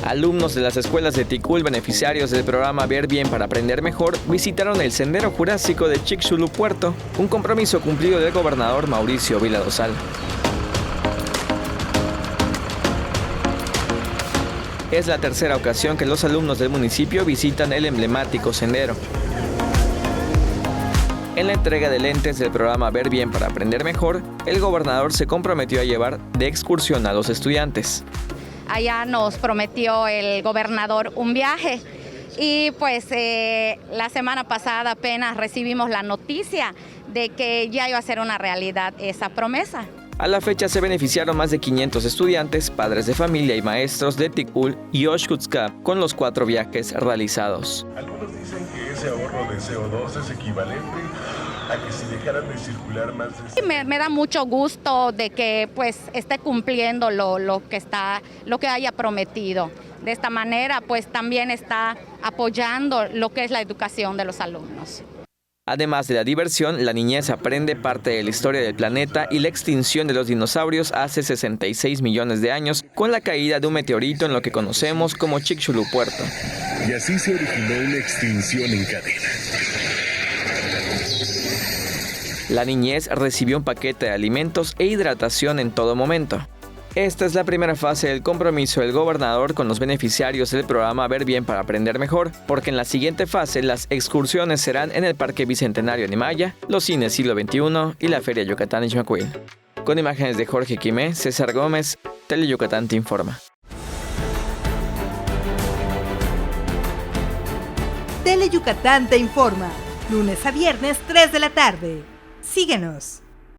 Alumnos de las escuelas de Ticul, beneficiarios del programa Ver Bien para Aprender Mejor, visitaron el Sendero Jurásico de Chicxulub-Puerto, un compromiso cumplido del gobernador Mauricio Vila Dosal. Es la tercera ocasión que los alumnos del municipio visitan el emblemático sendero. En la entrega de lentes del programa Ver Bien para Aprender Mejor, el gobernador se comprometió a llevar de excursión a los estudiantes. Allá nos prometió el gobernador un viaje y pues la semana pasada apenas recibimos la noticia de que ya iba a ser una realidad esa promesa. A la fecha se beneficiaron más de 500 estudiantes, padres de familia y maestros de Ticul y Oxkutzcap con los 4 viajes realizados. Algunos dicen que ese ahorro de CO2 es equivalente a que si dejaran de circular más de... Me da mucho gusto de que pues esté cumpliendo lo que haya prometido. De esta manera pues también está apoyando lo que es la educación de los alumnos. Además de la diversión, la niñez aprende parte de la historia del planeta y la extinción de los dinosaurios hace 66 millones de años con la caída de un meteorito en lo que conocemos como Chicxulub-Puerto. Y así se originó una extinción en cadena. La niñez recibió un paquete de alimentos e hidratación en todo momento. Esta es la primera fase del compromiso del gobernador con los beneficiarios del programa Ver Bien para Aprender Mejor, porque en la siguiente fase las excursiones serán en el Parque Bicentenario Animaya, los cines Siglo XXI y la Feria Yucatán Ixmaquil. Con imágenes de Jorge Quimé, César Gómez, Teleyucatán te informa. Teleyucatán te informa, lunes a viernes 3 de la tarde. Síguenos.